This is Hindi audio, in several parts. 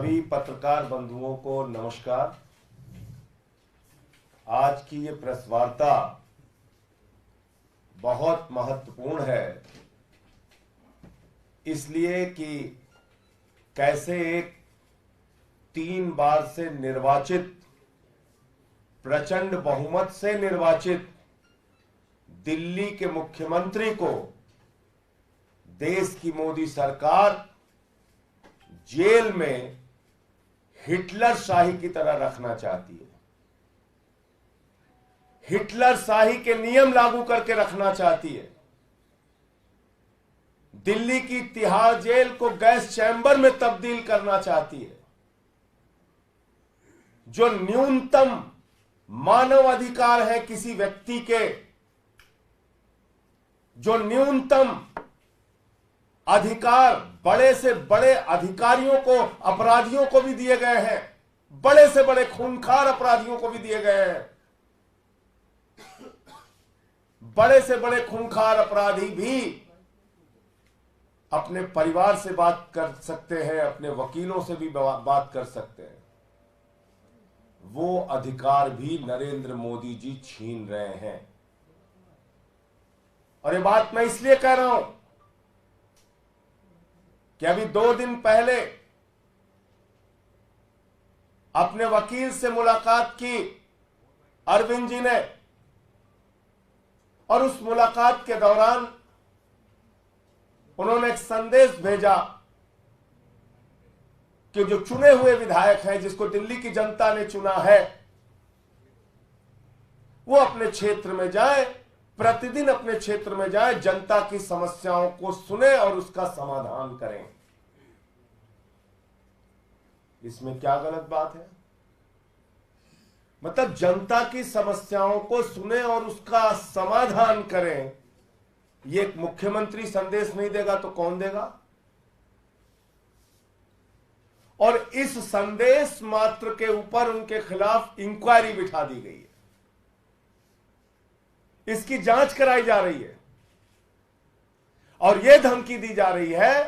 सभी पत्रकार बंधुओं को नमस्कार। आज की ये प्रेस वार्ता बहुत महत्वपूर्ण है, इसलिए कि कैसे एक 3 बार से निर्वाचित, प्रचंड बहुमत से निर्वाचित दिल्ली के मुख्यमंत्री को देश की मोदी सरकार जेल में हिटलर शाही की तरह रखना चाहती है। हिटलर शाही के नियम लागू करके रखना चाहती है। दिल्ली की तिहाड़ जेल को गैस चैम्बर में तब्दील करना चाहती है। जो न्यूनतम मानव अधिकार है किसी व्यक्ति के, जो न्यूनतम अधिकार बड़े से बड़े अधिकारियों को, अपराधियों को भी दिए गए हैं, बड़े से बड़े खूंखार अपराधियों को भी दिए गए हैं। बड़े से बड़े खूंखार अपराधी भी अपने परिवार से बात कर सकते हैं, अपने वकीलों से भी बात कर सकते हैं। वो अधिकार भी नरेंद्र मोदी जी छीन रहे हैं। और ये बात मैं इसलिए कह रहा हूं कि अभी 2 दिन पहले अपने वकील से मुलाकात की अरविंद जी ने, और उस मुलाकात के दौरान उन्होंने एक संदेश भेजा कि जो चुने हुए विधायक हैं, जिसको दिल्ली की जनता ने चुना है, वो अपने क्षेत्र में जाए, प्रतिदिन अपने क्षेत्र में जाए, जनता की समस्याओं को सुने और उसका समाधान करें। इसमें क्या गलत बात है? मतलब जनता की समस्याओं को सुने और उसका समाधान करें। ये एक मुख्यमंत्री संदेश नहीं देगा तो कौन देगा? और इस संदेश मात्र के ऊपर उनके खिलाफ इंक्वायरी बिठा दी गई है। इसकी जांच कराई जा रही है और यह धमकी दी जा रही है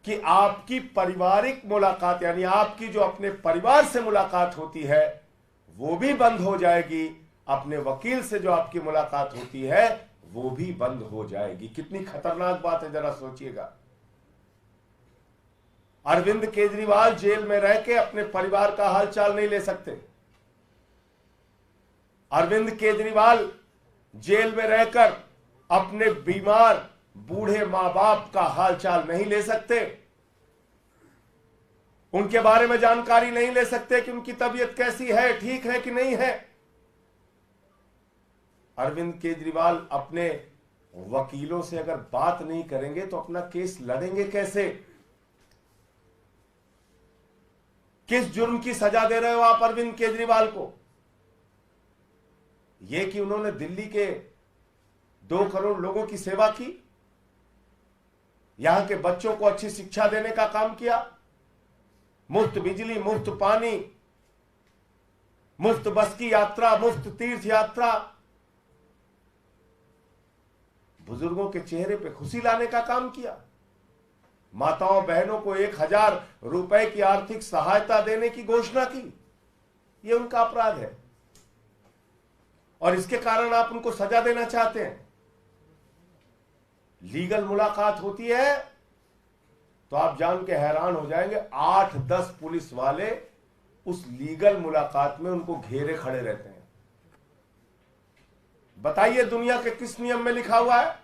कि आपकी पारिवारिक मुलाकात, यानी आपकी जो अपने परिवार से मुलाकात होती है, वो भी बंद हो जाएगी। अपने वकील से जो आपकी मुलाकात होती है वो भी बंद हो जाएगी। कितनी खतरनाक बात है, जरा सोचिएगा। अरविंद केजरीवाल जेल में रह के अपने परिवार का हालचाल नहीं ले सकते। अरविंद केजरीवाल जेल में रहकर अपने बीमार बूढ़े मां बाप का हालचाल नहीं ले सकते। उनके बारे में जानकारी नहीं ले सकते कि उनकी तबीयत कैसी है, ठीक है कि नहीं है। अरविंद केजरीवाल अपने वकीलों से अगर बात नहीं करेंगे तो अपना केस लड़ेंगे कैसे? किस जुर्म की सजा दे रहे हो आप अरविंद केजरीवाल को? यह कि उन्होंने दिल्ली के 2 करोड़ लोगों की सेवा की, यहां के बच्चों को अच्छी शिक्षा देने का काम किया, मुफ्त बिजली, मुफ्त पानी, मुफ्त बस की यात्रा, मुफ्त तीर्थ यात्रा, बुजुर्गों के चेहरे पे खुशी लाने का काम किया, माताओं बहनों को 1000 रुपए की आर्थिक सहायता देने की घोषणा की। यह उनका अपराध है और इसके कारण आप उनको सजा देना चाहते हैं। लीगल मुलाकात होती है तो आप जान के हैरान हो जाएंगे, 8-10 पुलिस वाले उस लीगल मुलाकात में उनको घेरे खड़े रहते हैं। बताइए दुनिया के किस नियम में लिखा हुआ है?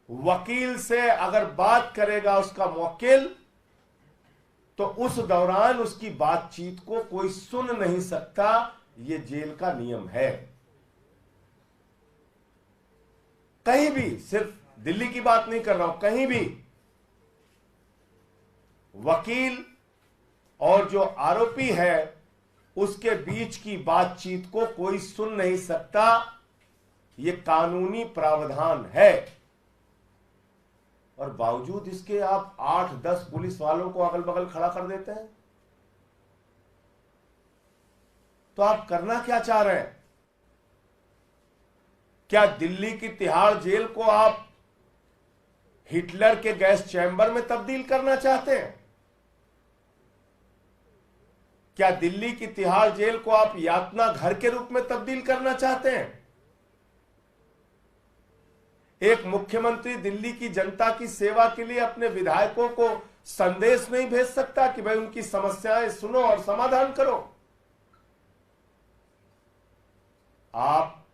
वकील से अगर बात करेगा उसका मुवक्किल, तो उस दौरान उसकी बातचीत को कोई सुन नहीं सकता। यह जेल का नियम है। कहीं भी, सिर्फ दिल्ली की बात नहीं कर रहा हूं, कहीं भी वकील और जो आरोपी है उसके बीच की बातचीत को कोई सुन नहीं सकता। यह कानूनी प्रावधान है और बावजूद इसके आप 8-10 पुलिस वालों को अगल बगल खड़ा कर देते हैं। तो आप करना क्या चाह रहे हैं? क्या दिल्ली की तिहाड़ जेल को आप हिटलर के गैस चैम्बर में तब्दील करना चाहते हैं? क्या दिल्ली की तिहाड़ जेल को आप यातना घर के रूप में तब्दील करना चाहते हैं? एक मुख्यमंत्री दिल्ली की जनता की सेवा के लिए अपने विधायकों को संदेश नहीं भेज सकता कि भाई उनकी समस्याएं सुनो और समाधान करो? आप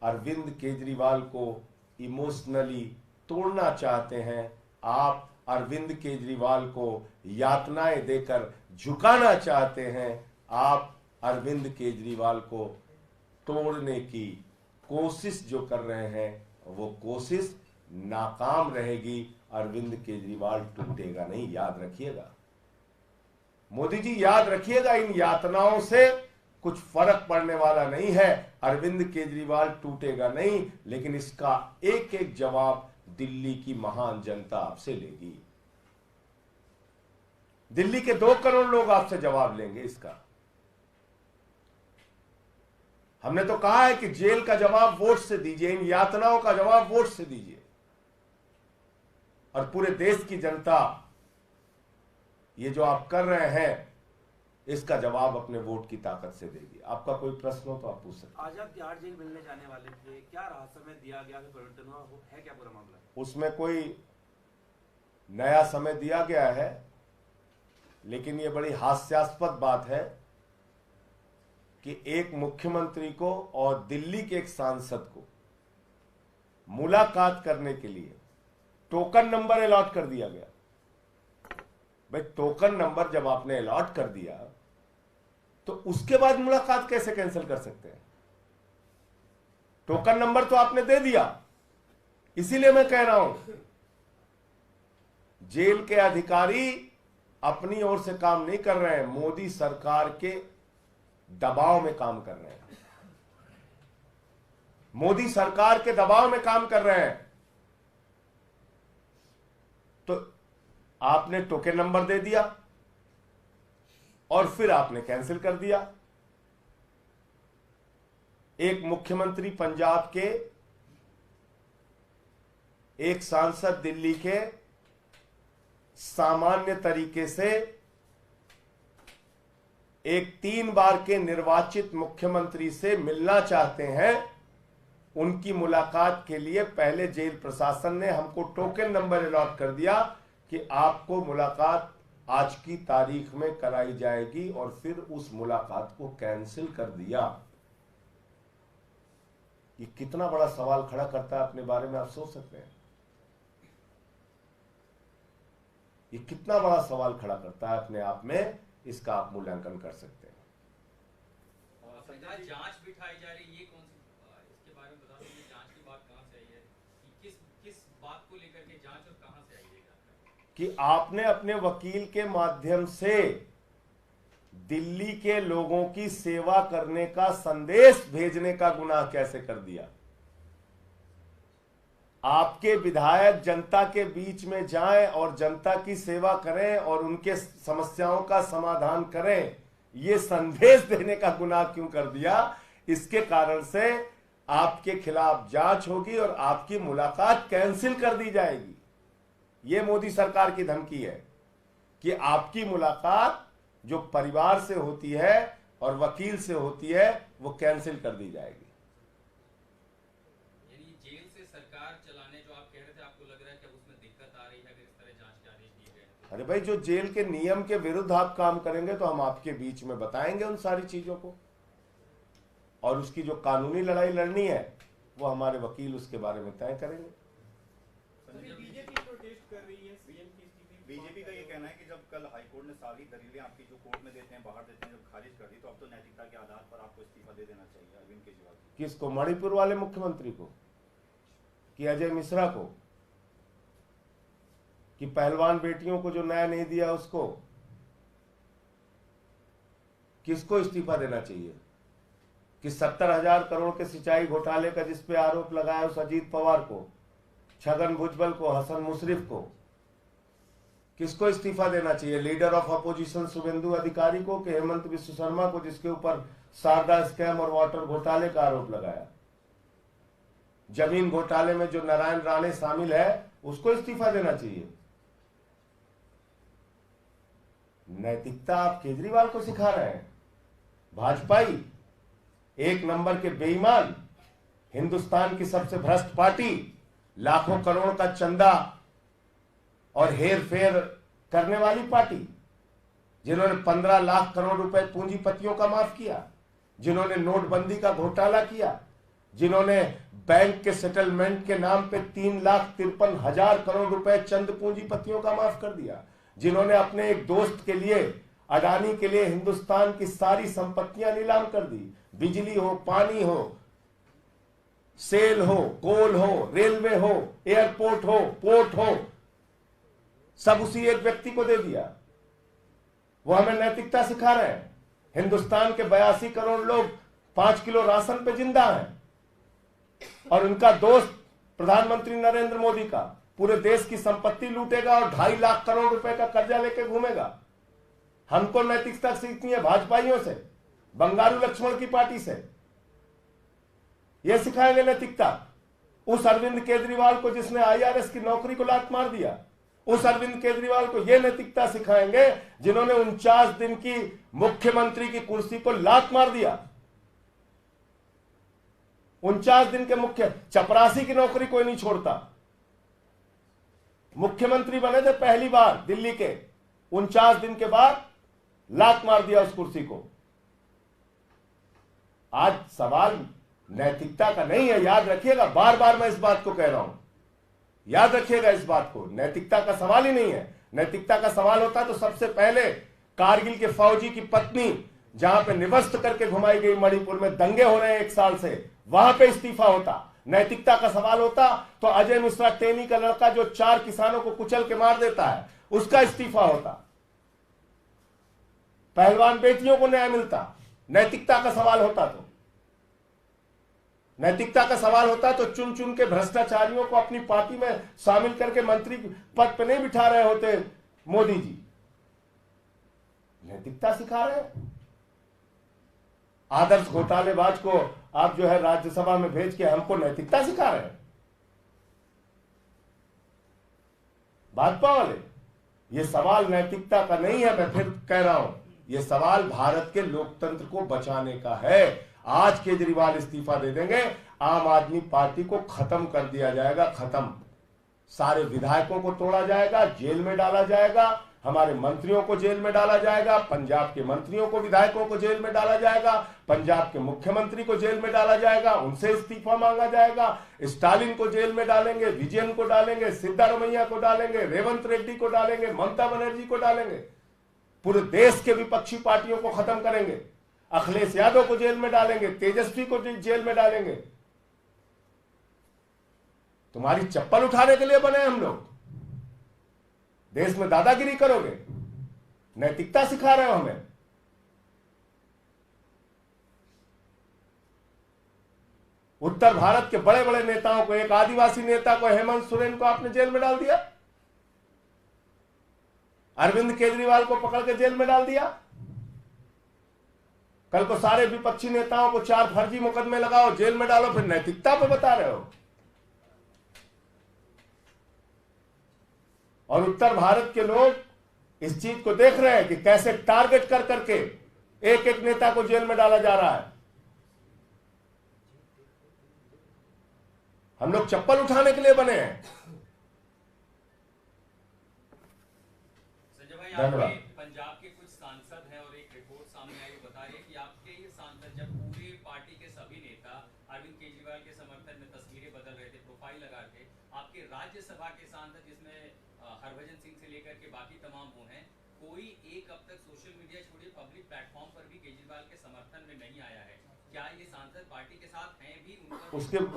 अरविंद केजरीवाल को इमोशनली तोड़ना चाहते हैं। आप अरविंद केजरीवाल को यातनाएं देकर झुकाना चाहते हैं। आप अरविंद केजरीवाल को तोड़ने की कोशिश जो कर रहे हैं वो कोशिश नाकाम रहेगी। अरविंद केजरीवाल टूटेगा नहीं, याद रखिएगा। मोदी जी याद रखिएगा, इन यातनाओं से कुछ फर्क पड़ने वाला नहीं है। अरविंद केजरीवाल टूटेगा नहीं, लेकिन इसका एक एक जवाब दिल्ली की महान जनता आपसे लेगी। दिल्ली के 2 करोड़ लोग आपसे जवाब लेंगे इसका। हमने तो कहा है कि जेल का जवाब वोट से दीजिए, इन यातनाओं का जवाब वोट से दीजिए, और पूरे देश की जनता ये जो आप कर रहे हैं इसका जवाब अपने वोट की ताकत से देगी। आपका कोई प्रश्न हो तो आप पूछ सकते हैं। आज आप तिहाड़ जेल मिलने जाने वाले थे, क्या राहत समय दिया गया, परिवर्तन हुआ है क्या पूरा मामला? उसमें कोई नया समय दिया गया है, लेकिन ये बड़ी हास्यास्पद बात है कि एक मुख्यमंत्री को और दिल्ली के एक सांसद को मुलाकात करने के लिए टोकन नंबर अलॉट कर दिया गया। भाई टोकन नंबर जब आपने अलॉट कर दिया तो उसके बाद मुलाकात कैसे कैंसिल कर सकते हैं? टोकन नंबर तो आपने दे दिया। इसीलिए मैं कह रहा हूं, जेल के अधिकारी अपनी ओर से काम नहीं कर रहे हैं, मोदी सरकार के दबाव में काम कर रहे हैं। मोदी सरकार के दबाव में काम कर रहे हैं। तो आपने टोकन नंबर दे दिया और फिर आपने कैंसिल कर दिया। एक मुख्यमंत्री पंजाब के, एक सांसद दिल्ली के सामान्य तरीके से एक 3 बार के निर्वाचित मुख्यमंत्री से मिलना चाहते हैं। उनकी मुलाकात के लिए पहले जेल प्रशासन ने हमको टोकन नंबर अलॉट कर दिया कि आपको मुलाकात आज की तारीख में कराई जाएगी, और फिर उस मुलाकात को कैंसिल कर दिया। ये कितना बड़ा सवाल खड़ा करता है अपने बारे में, आप सोच सकते हैं। ये कितना बड़ा सवाल खड़ा करता है अपने आप में, इसका आप मूल्यांकन कर सकते हैं। जांच बिठाई जा रही है, ये कौन सी, इसके बारे में बता दीजिए। जांच की बात कहां से आई है, कि किस बात को लेकर के जांच और कहां से आई है? कि आपने अपने वकील के माध्यम से दिल्ली के लोगों की सेवा करने का संदेश भेजने का गुनाह कैसे कर दिया? आपके विधायक जनता के बीच में जाएं और जनता की सेवा करें और उनके समस्याओं का समाधान करें, ये संदेश देने का गुनाह क्यों कर दिया? इसके कारण से आपके खिलाफ जांच होगी और आपकी मुलाकात कैंसिल कर दी जाएगी। ये मोदी सरकार की धमकी है कि आपकी मुलाकात जो परिवार से होती है और वकील से होती है वो कैंसिल कर दी जाएगी। यानी जेल से सरकार चलाने जो आप कह रहे थे, आपको लग रहा है कि उसमें दिक्कत आ रही है अगर इस तरह जांच के आदेश दिए गए? अरे भाई, जो जेल के नियम के विरुद्ध आप काम करेंगे तो हम आपके बीच में बताएंगे उन सारी चीजों को, और उसकी जो कानूनी लड़ाई लड़नी है वो हमारे वकील उसके बारे में तय करेंगे। बीजेपी का ये कहना है कि जब कल हाईकोर्ट ने सारी दलीलें आपकी जो कोर्ट में देते हैं, बाहर देते हैं, जब खारिज कर दी, तो अब तो नैतिकता के आधार पर आपको इस्तीफा दे देना चाहिए अरविंद केजरीवाल। किसको? मणिपुर वाले मुख्यमंत्री को, कि अजय मिश्रा को, कि पहलवान बेटियों को जो न्याय नहीं दिया उसको? किसको इस्तीफा देना चाहिए? कि 70,000 करोड़ के सिंचाई घोटाले का जिस पे आरोप लगाया उस अजीत पवार को, छगन भुजबल को, हसन मुशर्रफ को, किसको इस्तीफा देना चाहिए? लीडर ऑफ अपोजिशन शुभेंदु अधिकारी को, कि हेमंत विश्व शर्मा को, जिसके ऊपर शारदा स्कैम और वाटर घोटाले का आरोप लगाया? जमीन घोटाले में जो नारायण राणे शामिल है उसको इस्तीफा देना चाहिए। नैतिकता आप केजरीवाल को सिखा रहे हैं। भाजपाई, एक नंबर के बेईमान, हिंदुस्तान की सबसे भ्रष्ट पार्टी, लाखों करोड़ का चंदा और हेर फेर करने वाली पार्टी, जिन्होंने 15 लाख करोड़ रुपए पूंजीपतियों का माफ किया, जिन्होंने नोटबंदी का घोटाला किया, जिन्होंने बैंक के सेटलमेंट के नाम पे 3,53,000 करोड़ रुपए चंद पूंजीपतियों का माफ कर दिया, जिन्होंने अपने एक दोस्त के लिए, अडानी के लिए हिंदुस्तान की सारी संपत्तियां नीलाम कर दी। बिजली हो, पानी हो, सेल हो, कोल हो, रेलवे हो, एयरपोर्ट हो, पोर्ट हो, सब उसी एक व्यक्ति को दे दिया। वो हमें नैतिकता सिखा रहे हैं। हिंदुस्तान के 82 करोड़ लोग 5 किलो राशन पे जिंदा हैं, और उनका दोस्त प्रधानमंत्री नरेंद्र मोदी का पूरे देश की संपत्ति लूटेगा और 2.5 लाख करोड़ रुपए का कर्जा लेके घूमेगा। हमको नैतिकता सीखनी है भाजपाइयों से, बंगारू लक्ष्मण की पार्टी से। यह सिखाएंगे नैतिकता। उस अरविंद केजरीवाल को जिसने IRS की नौकरी को लात मार दिया, उस अरविंद केजरीवाल को यह नैतिकता सिखाएंगे जिन्होंने 49 दिन की मुख्यमंत्री की कुर्सी को लात मार दिया। 49 दिन के मुख्य, चपरासी की नौकरी कोई नहीं छोड़ता। मुख्यमंत्री बने थे पहली बार दिल्ली के, 49 दिन के बाद लात मार दिया उस कुर्सी को। आज सवाल नैतिकता का नहीं है, याद रखिएगा। बार बार मैं इस बात को कह रहा हूं, याद रखिएगा इस बात को। नैतिकता का सवाल ही नहीं है। नैतिकता का सवाल होता तो सबसे पहले कारगिल के फौजी की पत्नी, जहां पे निवस्त करके घुमाई गई, मणिपुर में दंगे हो रहे हैं 1 साल से, वहां पे इस्तीफा होता। नैतिकता का सवाल होता तो अजय मिश्रा टेनी का लड़का जो 4 किसानों को कुचल के मार देता है, उसका इस्तीफा होता। पहलवान बेटियों को न्याय मिलता। नैतिकता का सवाल होता तो, नैतिकता का सवाल होता तो चुन चुन के भ्रष्टाचारियों को अपनी पार्टी में शामिल करके मंत्री पद पर नहीं बिठा रहे होते मोदी जी। नैतिकता सिखा रहे हैं। आदर्श घोटालेबाज को आप जो है राज्यसभा में भेज के हमको नैतिकता सिखा रहे हैं भाजपा वाले। ये सवाल नैतिकता का नहीं है, मैं फिर कह रहा हूं, ये सवाल भारत के लोकतंत्र को बचाने का है। आज केजरीवाल इस्तीफा दे देंगे, आम आदमी पार्टी को खत्म कर दिया जाएगा, खत्म। सारे विधायकों को तोड़ा जाएगा, जेल में डाला जाएगा, हमारे मंत्रियों को जेल में डाला जाएगा, पंजाब के मंत्रियों को, विधायकों को जेल में डाला जाएगा, पंजाब के मुख्यमंत्री को जेल में डाला जाएगा, उनसे इस्तीफा मांगा जाएगा, स्टालिन को जेल में डालेंगे, विजयन को डालेंगे, सिद्धारमैया को डालेंगे, रेवंत रेड्डी को डालेंगे, ममता बनर्जी को डालेंगे, पूरे देश के विपक्षी पार्टियों को खत्म करेंगे, अखिलेश यादव को जेल में डालेंगे, तेजस्वी को जेल में डालेंगे। तुम्हारी चप्पल उठाने के लिए बने हम लोग? देश में दादागिरी करोगे? नैतिकता सिखा रहे हो हमें। उत्तर भारत के बड़े बड़े नेताओं को, एक आदिवासी नेता को, हेमंत सोरेन को आपने जेल में डाल दिया, अरविंद केजरीवाल को पकड़ के जेल में डाल दिया। कल को सारे विपक्षी नेताओं को 4 फर्जी मुकदमे लगाओ, जेल में डालो, फिर नैतिकता पे बता रहे हो। और उत्तर भारत के लोग इस चीज को देख रहे हैं कि कैसे टारगेट कर करके एक एक नेता को जेल में डाला जा रहा है। हम लोग चप्पल उठाने के लिए बने हैं। संजय भाई, आपके पंजाब के कुछ सांसद हैं और एक रिपोर्ट सामने आई बता रही है कि आपके ये सांसद जब पूरे पार्टी के सभी नेता अरविंद केजरीवाल के समर्थन में तस्वीरें बदल रहे थे, प्रोफाइल लगा रहे थे, आपके राज्यसभा के सांसद जिसमें हरभजन सिंह से लेकर के बाकी तमाम वो हैं, कोई एक अब तक सोशल मीडिया छोड़िए पब्लिक प्लेटफॉर्म पर भी केजरीवाल के समर्थन में नहीं आया है। क्या ये सांसद पार्टी के साथ हैं भी?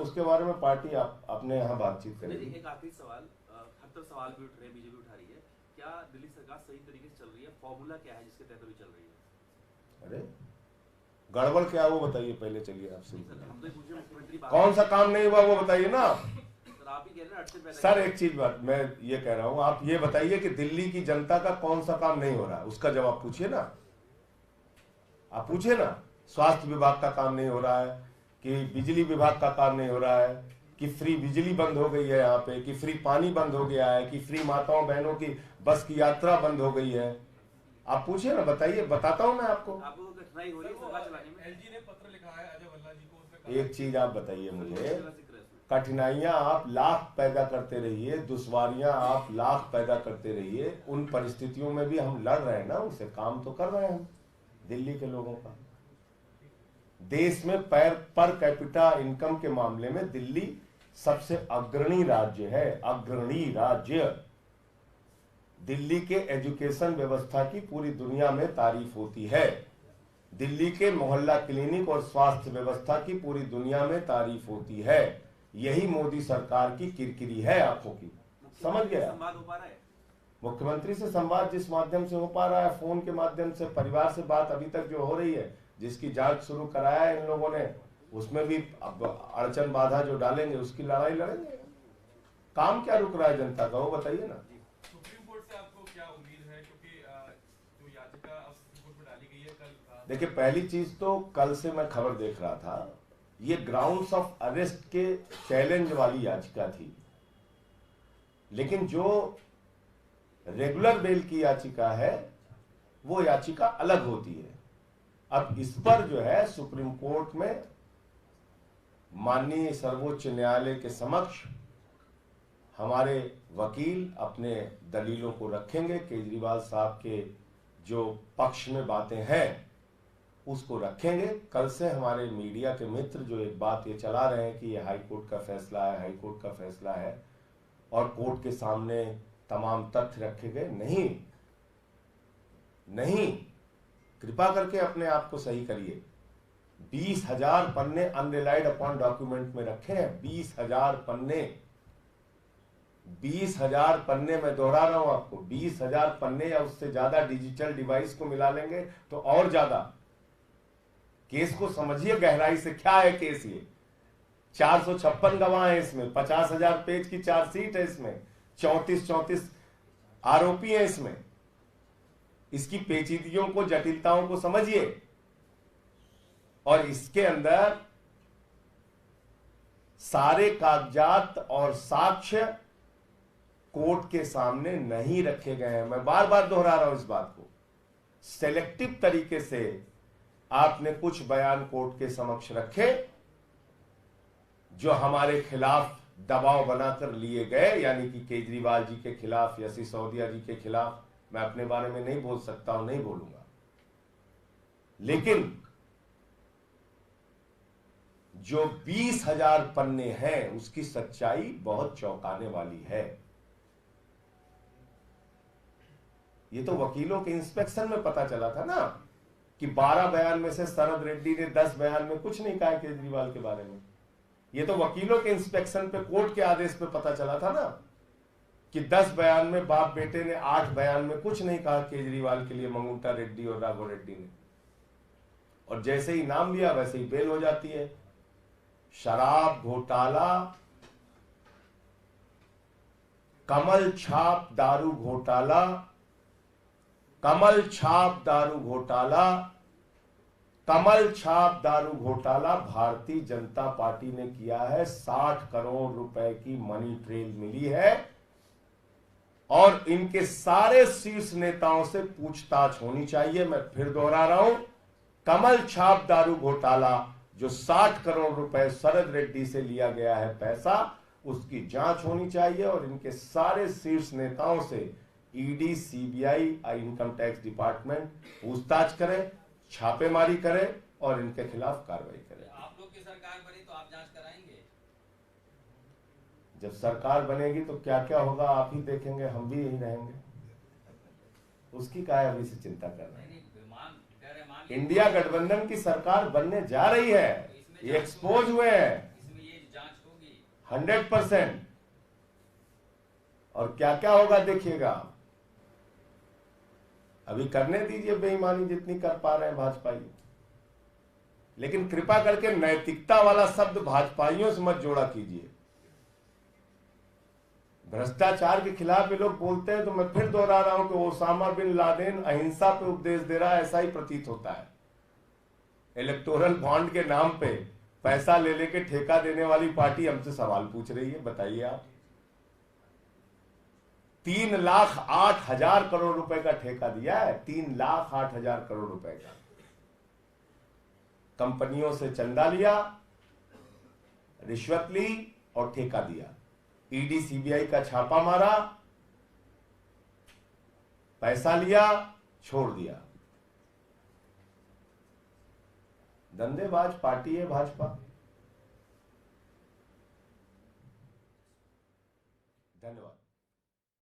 उसके बारे में पार्टी अपने यहाँ बातचीत करेगी। एक आखिरी सवाल, हर तरफ सवाल भी उठ रहे हैं, बीजेपी उठा रही है, क्या दिल्ली सरकार सही तरीके से चल रही है? फॉर्मूला क्या है जिसके तहत अभी चल रही है? अरे गड़बड़ क्या वो बताइए पहले, चलिए आपसे। हम तो पूछे मुख्यमंत्री कौन सा काम नहीं हुआ वो बताइए ना आप ही कह रहे हैं। सर एक चीज बात मैं ये कह रहा हूं, आप ये बताइए कि दिल्ली की जनता का कौन सा काम नहीं हो रहा है, उसका जवाब पूछिए ना। आप पूछिए ना, स्वास्थ्य विभाग का काम नहीं हो रहा है, कि बिजली विभाग का काम नहीं हो रहा है, कि फ्री बिजली बंद हो गई है यहाँ पे, कि फ्री पानी बंद हो गया है, कि फ्री माताओं बहनों की बस की यात्रा बंद हो गई है। आप पूछिए ना, बताइए, बताता हूं मैं आपको। आपको कठिनाई हो रही है सरकार चलाने में? एलजी ने पत्र लिखा है अजय भल्ला जी को, उसमें कहा एक चीज आप बताइए मुझे, जिक्र है उसमें। कठिनाइयां आप लाख पैदा करते रहिए, दुश्वारियां आप लाख पैदा करते रहिए, उन परिस्थितियों में भी हम लड़ रहे हैं ना, उनसे काम तो कर रहे हैं हम। दिल्ली के लोगों का देश में पर कैपिटा इनकम के मामले में दिल्ली सबसे अग्रणी राज्य है, अग्रणी राज्य। दिल्ली के एजुकेशन व्यवस्था की पूरी दुनिया में तारीफ होती है, दिल्ली के मोहल्ला क्लिनिक और स्वास्थ्य व्यवस्था की पूरी दुनिया में तारीफ होती है। यही मोदी सरकार की किरकिरी है आंखों की, समझ गया? संवाद हो पा रहा है मुख्यमंत्री से संवाद जिस माध्यम से हो पा रहा है, फोन के माध्यम से, परिवार से बात अभी तक जो हो रही है, जिसकी जांच शुरू कराया है इन लोगों ने, उसमें भी अब अड़चन बाधा जो डालेंगे उसकी लड़ाई लड़ेंगे। काम क्या रुक रहा है जनता का, वो बताइए ना। सुप्रीम कोर्ट से आपको क्या उम्मीद है, क्योंकि जो याचिका अब सुप्रीम कोर्ट में डाली गई है कल? देखिए, पहली चीज तो कल से मैं खबर देख रहा था, ये ग्राउंड्स ऑफ अरेस्ट के चैलेंज वाली याचिका थी, लेकिन जो रेगुलर बेल की याचिका है वो याचिका अलग होती है। अब इस पर जो है सुप्रीम कोर्ट में माननीय सर्वोच्च न्यायालय के समक्ष हमारे वकील अपने दलीलों को रखेंगे, केजरीवाल साहब के जो पक्ष में बातें हैं उसको रखेंगे। कल से हमारे मीडिया के मित्र जो एक बात ये चला रहे हैं कि ये हाई कोर्ट का फैसला है, हाई कोर्ट का फैसला है और कोर्ट के सामने तमाम तथ्य रखे गए, नहीं, कृपा करके अपने आप को सही करिए। 20,000 पन्ने अनरिलाइड अपॉन डॉक्यूमेंट में रखे हैं, 20,000 पन्ने, 20,000 पन्ने, मैं दोहरा रहा हूं आपको, 20,000 पन्ने या उससे ज्यादा डिजिटल डिवाइस को मिला लेंगे तो और ज्यादा। केस को समझिए गहराई से, क्या है केस ये। 456 गवाह है इसमें, 50,000 पेज की चार्जशीट है इसमें, 34 आरोपी हैं इसमें। इसकी पेचीदगियों को, जटिलताओं को समझिए। और इसके अंदर सारे कागजात और साक्ष्य कोर्ट के सामने नहीं रखे गए हैं। मैं बार बार दोहरा रहा हूं इस बात को। सेलेक्टिव तरीके से आपने कुछ बयान कोर्ट के समक्ष रखे जो हमारे खिलाफ दबाव बनाकर लिए गए, यानी कि केजरीवाल जी के खिलाफ या सिसोदिया जी के खिलाफ। मैं अपने बारे में नहीं बोल सकता हूं, नहीं बोलूंगा, लेकिन जो 20,000 पन्ने हैं उसकी सच्चाई बहुत चौंकाने वाली है। ये तो वकीलों के इंस्पेक्शन में पता चला था ना कि 12 बयान में से शरद रेड्डी ने 10 बयान में कुछ नहीं कहा केजरीवाल के बारे में। ये तो वकीलों के इंस्पेक्शन पे, कोर्ट के आदेश पे पता चला था ना कि 10 बयान में बाप बेटे ने 8 बयान में कुछ नहीं कहा केजरीवाल के लिए, मंगूटा रेड्डी और राघव रेड्डी ने। और जैसे ही नाम लिया वैसे ही बेल हो जाती है। शराब घोटाला, कमल छाप दारू घोटाला, कमल छाप दारू घोटाला, कमल छाप दारू घोटाला भारतीय जनता पार्टी ने किया है। 60 करोड़ रुपए की मनी ट्रेल मिली है और इनके सारे शीर्ष नेताओं से पूछताछ होनी चाहिए। मैं फिर दोहरा रहा हूं, कमल छाप दारू घोटाला जो 60 करोड़ रुपए शरद रेड्डी से लिया गया है पैसा, उसकी जांच होनी चाहिए और इनके सारे शीर्ष नेताओं से ED, CBI, income tax department पूछताछ करे, छापेमारी करे और इनके खिलाफ कार्रवाई करे। आप लोग की सरकार बनी तो आप जांच कराएंगे? जब सरकार बनेगी तो क्या क्या होगा आप ही देखेंगे, हम भी यही रहेंगे, उसकी क्या अभी से चिंता कर रहे हैं। इंडिया गठबंधन की सरकार बनने जा रही है, ये एक्सपोज हुए हैं, इसमें ये जांच होगी 100%। और क्या क्या होगा देखिएगा। अभी करने दीजिए बेईमानी जितनी कर पा रहे हैं भाजपाई, लेकिन कृपा करके नैतिकता वाला शब्द भाजपाइयों से मत जोड़ा कीजिए। भ्रष्टाचार के खिलाफ ये लोग बोलते हैं तो मैं फिर दोहरा रहा हूं कि ओसामा बिन लादेन अहिंसा पे उपदेश दे रहा है, ऐसा ही प्रतीत होता है। इलेक्टोरल बॉन्ड के नाम पे पैसा ले लेके ठेका देने वाली पार्टी हमसे सवाल पूछ रही है, बताइए आप। 3,08,000 करोड़ रुपए का ठेका दिया है, 3,08,000 करोड़ रुपए का। कंपनियों से चंदा लिया, रिश्वत ली और ठेका दिया। ईडी सीबीआई का छापा मारा, पैसा लिया, छोड़ दिया। धंधेबाज पार्टी है भाजपा। धन्यवाद।